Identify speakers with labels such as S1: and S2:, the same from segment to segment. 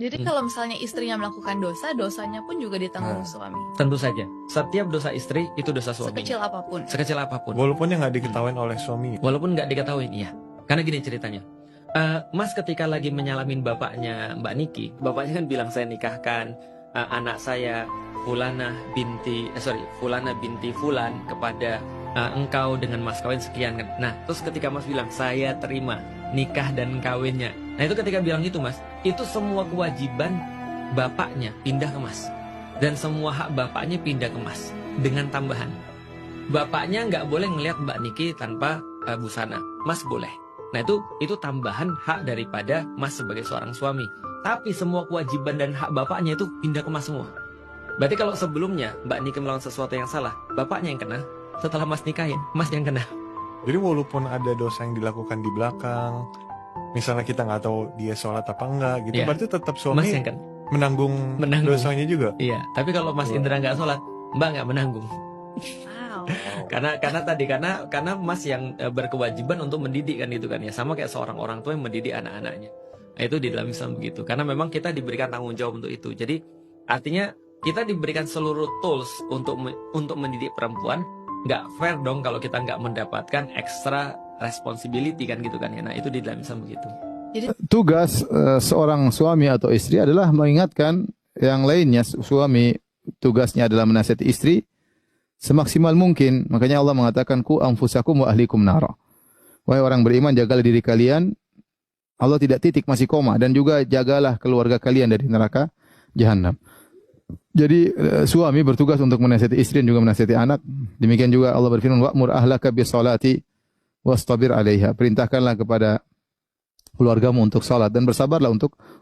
S1: Jadi kalau misalnya istrinya melakukan dosa, dosanya pun juga ditanggung suami.
S2: Tentu saja, setiap dosa istri itu dosa suami.
S1: Sekecil apapun.
S2: Sekecil apapun.
S3: Walaupun yang nggak diketahui oleh suami.
S2: Walaupun nggak diketahui, iya. Karena gini ceritanya. Mas ketika lagi menyalamin bapaknya Mbak Niki, bapaknya kan bilang saya nikahkan anak saya Fulana binti Fulan kepada engkau dengan mas kawin sekian kan. Nah, terus ketika Mas bilang saya terima nikah dan kawinnya. Nah, itu ketika bilang itu Mas, itu semua kewajiban bapaknya pindah ke Mas. Dan semua hak bapaknya pindah ke Mas. Dengan tambahan, bapaknya nggak boleh ngelihat Mbak Niki tanpa busana. Mas boleh. Nah, itu tambahan hak daripada Mas sebagai seorang suami. Tapi semua kewajiban dan hak bapaknya itu pindah ke Mas semua. Berarti kalau sebelumnya Mbak Niki melakukan sesuatu yang salah, bapaknya yang kena. Setelah Mas nikahin, Mas yang kena.
S3: Jadi walaupun ada dosa yang dilakukan di belakang, misalnya kita nggak tahu dia sholat apa enggak gitu, berarti tetap suami
S2: Mas yang kena.
S3: menanggung dosanya juga.
S2: Iya, tapi kalau Mas Indra nggak sholat, Mbak nggak menanggung.
S1: Wow.
S2: Karena Mas yang berkewajiban untuk mendidik kan itu kan ya, sama kayak seorang orang tua yang mendidik anak-anaknya. Nah, itu di dalam Islam begitu. Karena memang kita diberikan tanggung jawab untuk itu. Jadi artinya kita diberikan seluruh tools untuk mendidik perempuan. Nggak fair dong kalau kita nggak mendapatkan extra responsibility kan gitu kan ya. Nah, itu di dalam Islam begitu.
S1: Jadi
S4: Tugas seorang suami atau istri adalah mengingatkan yang lainnya. Suami tugasnya adalah menasihati istri semaksimal mungkin. Makanya Allah mengatakan ku anfusakum wa ahlikum nara. Wahai orang beriman, jagalah diri kalian. Allah tidak titik, masih koma. Dan juga jagalah keluarga kalian dari neraka jahanam. Jadi suami bertugas untuk menasihati istri dan juga menasihati anak. Demikian juga Allah berfirman, wa'mur ahlaka bis-sholati wastabir 'alaiha. Perintahkanlah kepada keluargamu untuk salat dan bersabarlah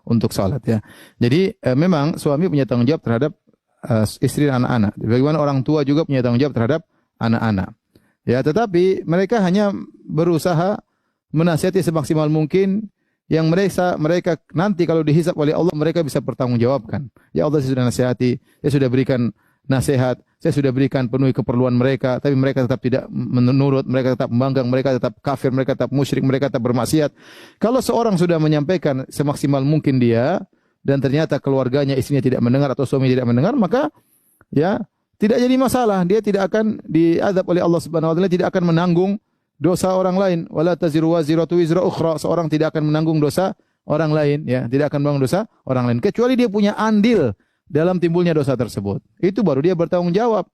S4: untuk salat ya. Jadi memang suami punya tanggung jawab terhadap istri dan anak-anak. Bagaimana orang tua juga punya tanggung jawab terhadap anak-anak. Ya, tetapi mereka hanya berusaha menasihati semaksimal mungkin yang mereka nanti kalau dihisab oleh Allah mereka bisa bertanggungjawabkan. Ya Allah, saya sudah nasihati, saya sudah berikan nasihat, saya sudah berikan penuhi keperluan mereka, tapi mereka tetap tidak menurut, mereka tetap membanggang, mereka tetap kafir, mereka tetap musyrik, mereka tetap bermaksiat. Kalau seorang sudah menyampaikan semaksimal mungkin dia dan ternyata keluarganya, istrinya tidak mendengar atau suami tidak mendengar, maka ya tidak jadi masalah, dia tidak akan diazab oleh Allah Subhanahu wa taala, tidak akan menanggung dosa orang lain. Wala taziru waziratu wizra ukhra. Seorang tidak akan menanggung dosa orang lain, ya, tidak akan menanggung dosa orang lain kecuali dia punya andil dalam timbulnya dosa tersebut. Itu baru dia bertanggung jawab,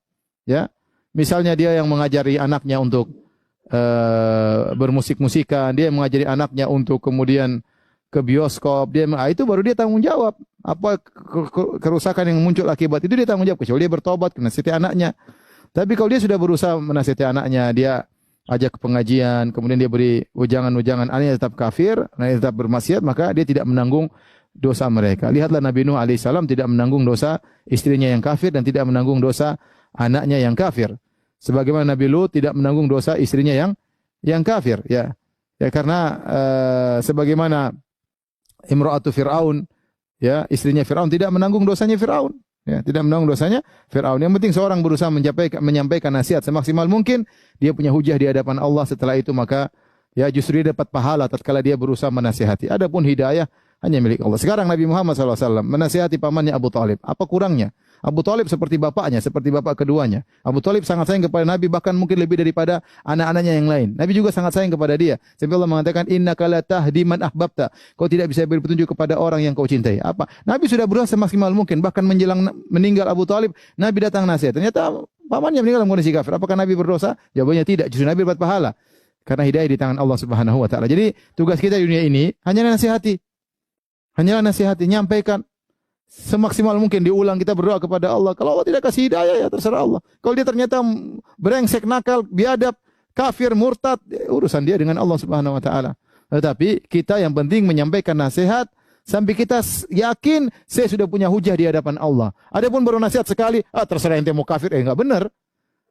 S4: ya. Misalnya dia yang mengajari anaknya untuk bermusik-musikan, dia yang mengajari anaknya untuk kemudian ke bioskop, itu baru dia tanggung jawab. Apa kerusakan yang muncul akibat itu dia tanggung jawab, kecuali dia bertobat, menasihati anaknya. Tapi kalau dia sudah berusaha menasihati anaknya, dia ajak ke pengajian, kemudian dia beri ujangan-ujangan, anaknya tetap kafir, anaknya tetap bermaksiat, maka dia tidak menanggung dosa mereka. Lihatlah Nabi Nuh alaihissalam tidak menanggung dosa istrinya yang kafir dan tidak menanggung dosa anaknya yang kafir. Sebagaimana Nabi Lut tidak menanggung dosa istrinya yang kafir, ya. Ya karena sebagaimana Imra'atu Fir'aun, ya, istrinya Fir'aun tidak menanggung dosanya Fir'aun. Ya, tidak menanggung dosanya Fir'aun. Yang penting seorang berusaha menyampaikan nasihat semaksimal mungkin, dia punya hujah di hadapan Allah. Setelah itu maka ya justru dia dapat pahala tatkala dia berusaha menasihati. Adapun hidayah hanya milik Allah. Sekarang Nabi Muhammad SAW menasihati pamannya Abu Talib. Apa kurangnya? Abu Talib seperti bapaknya, seperti bapak keduanya. Abu Talib sangat sayang kepada Nabi, bahkan mungkin lebih daripada anak-anaknya yang lain. Nabi juga sangat sayang kepada dia. Sampai Allah mengatakan, innaka la tahdi man ahbabta. Kau tidak bisa beri petunjuk kepada orang yang kau cintai. Apa? Nabi sudah berusaha semaksimal mungkin. Bahkan menjelang meninggal Abu Talib, Nabi datang nasihat. Ternyata pamannya meninggal dalam kondisi kafir. Apakah Nabi berdosa? Jawabannya tidak. Justru Nabi dapat pahala. Karena hidayah di tangan Allah Subhanahu wa taala. Jadi tugas kita di dunia ini hanyalah nasihati. Hanyalah nasihati, nyampaikan semaksimal mungkin, diulang, kita berdoa kepada Allah. Kalau Allah tidak kasih hidayah, ya terserah Allah. Kalau dia ternyata brengsek, nakal, biadab, kafir, murtad, urusan dia dengan Allah Subhanahu wa taala. Tetapi kita yang penting menyampaikan nasihat sampai kita yakin saya sudah punya hujah di hadapan Allah. Adapun baru nasihat sekali, terserah ente mau kafir, enggak benar.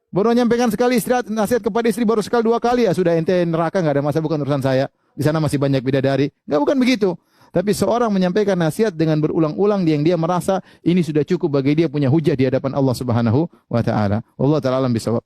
S4: Baru menyampaikan sekali nasihat kepada istri baru sekali dua kali, ya sudah ente neraka, enggak ada masalah, bukan urusan saya. Di sana masih banyak bidadari. Enggak, bukan begitu. Tapi seorang menyampaikan nasihat dengan berulang-ulang yang dia merasa ini sudah cukup bagi dia punya hujah di hadapan Allah Subhanahu wa taala. Wallahu taala alam bisawab.